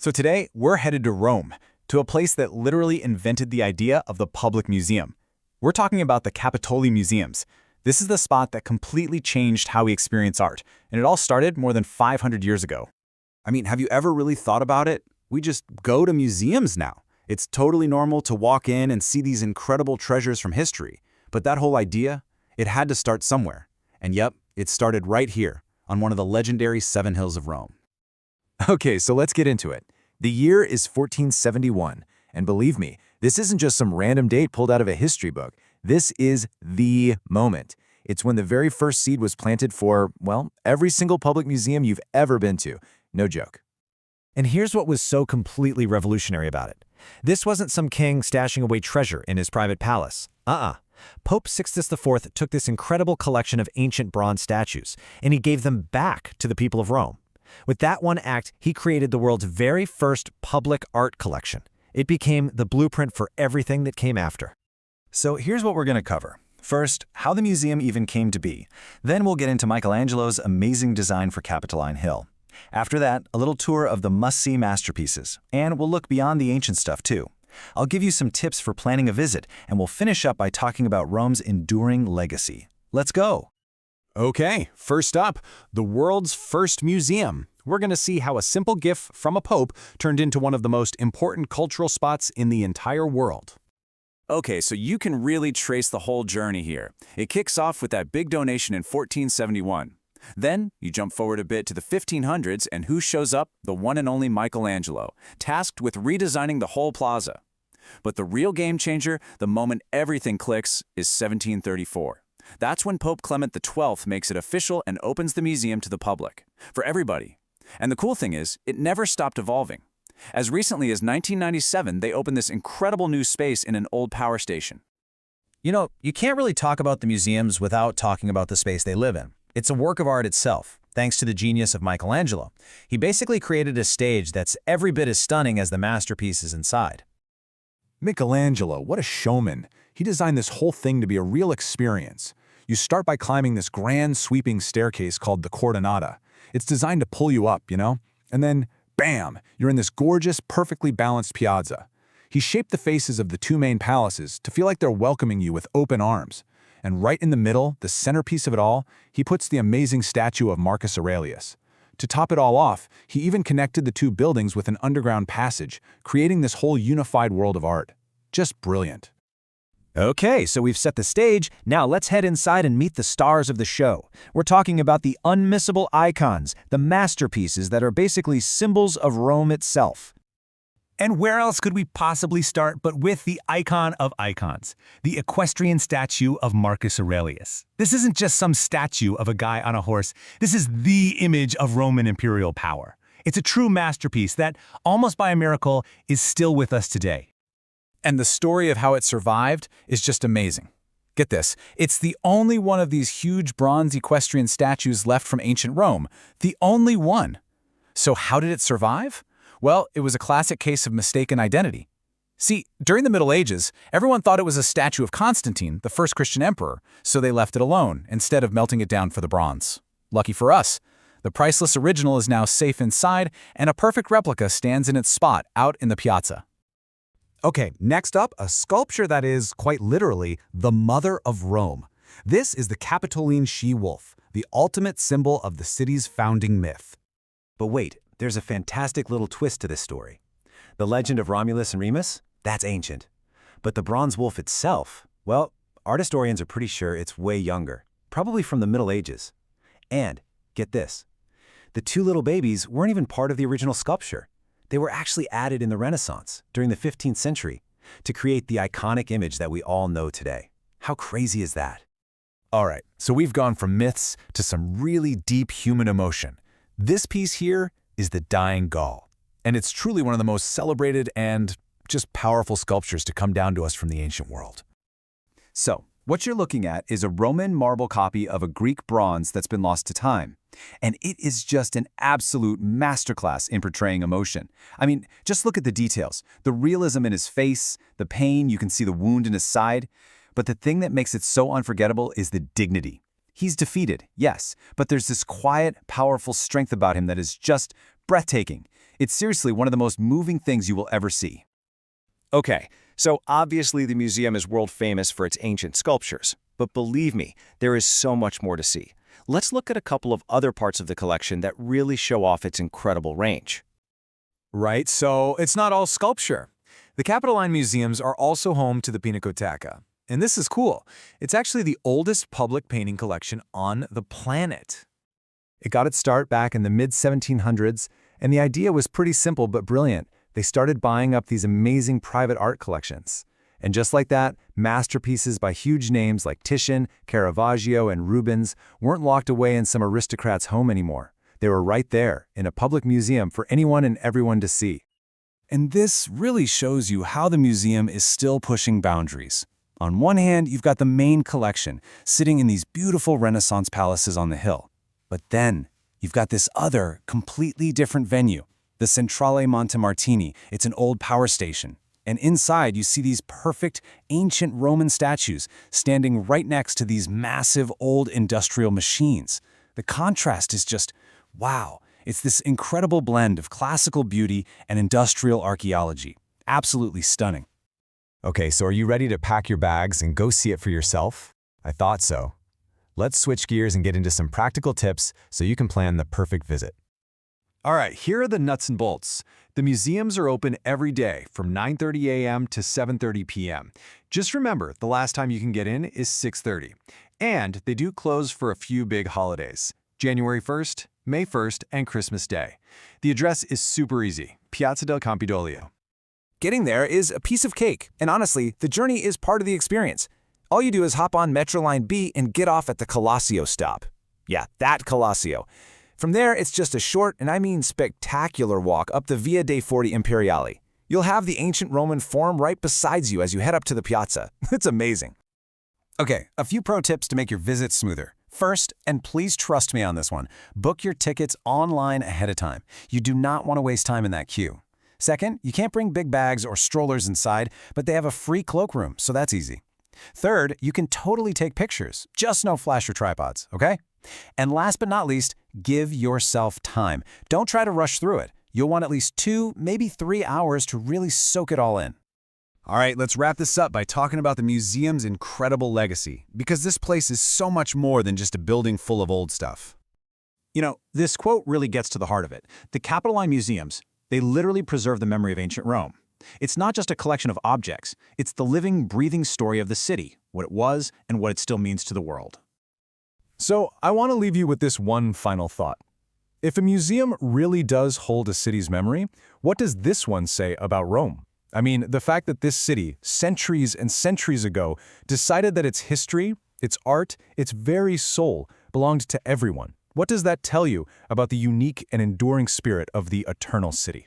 So today, we're headed to Rome, to a place that literally invented the idea of the public museum. We're talking about the Capitoline Museums. This is the spot that completely changed how we experience art, and it all started more than 500 years ago. I mean, have you ever really thought about it? We just go to museums now. It's totally normal to walk in and see these incredible treasures from history. But that whole idea, it had to start somewhere. And yep, it started right here, on one of the legendary Seven Hills of Rome. Okay, so let's get into it. The year is 1471, and believe me, this isn't just some random date pulled out of a history book. This is the moment. It's when the very first seed was planted for, well, every single public museum you've ever been to. No joke. And here's what was so completely revolutionary about it. This wasn't some king stashing away treasure in his private palace. Pope Sixtus IV took this incredible collection of ancient bronze statues, and he gave them back to the people of Rome. With that one act, he created the world's very first public art collection. It became the blueprint for everything that came after. So here's what we're going to cover. First, how the museum even came to be. Then we'll get into Michelangelo's amazing design for Capitoline Hill. After that, a little tour of the must-see masterpieces, and we'll look beyond the ancient stuff too. I'll give you some tips for planning a visit, and we'll finish up by talking about Rome's enduring legacy. Let's go! Okay, first up, the world's first museum. We're going to see how a simple gift from a pope turned into one of the most important cultural spots in the entire world. Okay, so you can really trace the whole journey here. It kicks off with that big donation in 1471. Then, you jump forward a bit to the 1500s, and who shows up? The one and only Michelangelo, tasked with redesigning the whole plaza. But the real game changer, the moment everything clicks, is 1734. That's when Pope Clement XII makes it official and opens the museum to the public, for everybody. And the cool thing is, it never stopped evolving. As recently as 1997, they opened this incredible new space in an old power station. You know, you can't really talk about the museums without talking about the space they live in. It's a work of art itself, thanks to the genius of Michelangelo. He basically created a stage that's every bit as stunning as the masterpieces inside. Michelangelo, what a showman. He designed this whole thing to be a real experience. You start by climbing this grand sweeping staircase called the Coordinata. It's designed to pull you up, And then, bam, you're in this gorgeous, perfectly balanced piazza. He shaped the faces of the two main palaces to feel like they're welcoming you with open arms. And right in the middle, the centerpiece of it all, he puts the amazing statue of Marcus Aurelius. To top it all off, he even connected the two buildings with an underground passage, creating this whole unified world of art. Just brilliant. Okay, so we've set the stage. Now let's head inside and meet the stars of the show. We're talking about the unmissable icons, the masterpieces that are basically symbols of Rome itself. And where else could we possibly start but with the icon of icons, the equestrian statue of Marcus Aurelius. This isn't just some statue of a guy on a horse. This is the image of Roman imperial power. It's a true masterpiece that, almost by a miracle, is still with us today. And the story of how it survived is just amazing. Get this, it's the only one of these huge bronze equestrian statues left from ancient Rome. The only one. So how did it survive? Well, it was a classic case of mistaken identity. See, during the Middle Ages, everyone thought it was a statue of Constantine, the first Christian emperor, so they left it alone, instead of melting it down for the bronze. Lucky for us, the priceless original is now safe inside, and a perfect replica stands in its spot out in the piazza. Okay, next up, a sculpture that is, quite literally, the mother of Rome. This is the Capitoline She-Wolf, the ultimate symbol of the city's founding myth. But wait, there's a fantastic little twist to this story. The legend of Romulus and Remus? That's ancient. But the bronze wolf itself, well, art historians are pretty sure it's way younger, probably from the Middle Ages. And, get this, the two little babies weren't even part of the original sculpture. They were actually added in the Renaissance, during the 15th century, to create the iconic image that we all know today. How crazy is that? All right, so we've gone from myths to some really deep human emotion. This piece here is the Dying Gaul, and it's truly one of the most celebrated and just powerful sculptures to come down to us from the ancient world. So, what you're looking at is a Roman marble copy of a Greek bronze that's been lost to time. And it is just an absolute masterclass in portraying emotion. I mean, just look at the details. The realism in his face, the pain, you can see the wound in his side. But the thing that makes it so unforgettable is the dignity. He's defeated, yes, but there's this quiet, powerful strength about him that is just Breathtaking. It's seriously one of the most moving things you will ever see. Okay, so obviously the museum is world famous for its ancient sculptures, but believe me, there is so much more to see. Let's look at a couple of other parts of the collection that really show off its incredible range. Right, so it's not all sculpture. The Capitoline Museums are also home to the Pinacoteca. And this is cool. It's actually the oldest public painting collection on the planet. It got its start back in the mid-1700s, and the idea was pretty simple but brilliant. They started buying up these amazing private art collections. And just like that, masterpieces by huge names like Titian, Caravaggio, and Rubens weren't locked away in some aristocrat's home anymore. They were right there, in a public museum for anyone and everyone to see. And this really shows you how the museum is still pushing boundaries. On one hand, you've got the main collection, sitting in these beautiful Renaissance palaces on the hill. But then, you've got this other, completely different venue, the Centrale Montemartini. It's an old power station. And inside, you see these perfect, ancient Roman statues standing right next to these massive old industrial machines. The contrast is just, wow. It's this incredible blend of classical beauty and industrial archaeology. Absolutely stunning. Okay, so are you ready to pack your bags and go see it for yourself? I thought so. Let's switch gears and get into some practical tips so you can plan the perfect visit. All right, here are the nuts and bolts. The museums are open every day from 9:30 a.m. to 7:30 p.m. Just remember, the last time you can get in is 6:30. And they do close for a few big holidays: January 1st, May 1st, and Christmas Day. The address is super easy: Piazza del Campidoglio. Getting there is a piece of cake, and honestly, the journey is part of the experience. All you do is hop on Metro Line B and get off at the Colossal stop. Yeah, that Colossal. From there, it's just a short, and I mean spectacular walk up the Via dei Forti Imperiali. You'll have the ancient Roman Forum right beside you as you head up to the piazza. It's amazing. Okay, a few pro tips to make your visit smoother. First, and please trust me on this one, book your tickets online ahead of time. You do not want to waste time in that queue. Second, you can't bring big bags or strollers inside, but they have a free cloakroom, so that's easy. Third, you can totally take pictures, just no flash or tripods, okay? And last but not least, give yourself time. Don't try to rush through it. You'll want at least 2, maybe 3 hours to really soak it all in. All right, let's wrap this up by talking about the museum's incredible legacy, because this place is so much more than just a building full of old stuff. You know, this quote really gets to the heart of it. The Capitoline Museums, they literally preserve the memory of ancient Rome. It's not just a collection of objects. It's the living, breathing story of the city, what it was and what it still means to the world. So I want to leave you with this one final thought. If a museum really does hold a city's memory, what does this one say about Rome? I mean, the fact that this city, centuries and centuries ago, decided that its history, its art, its very soul belonged to everyone. What does that tell you about the unique and enduring spirit of the eternal city?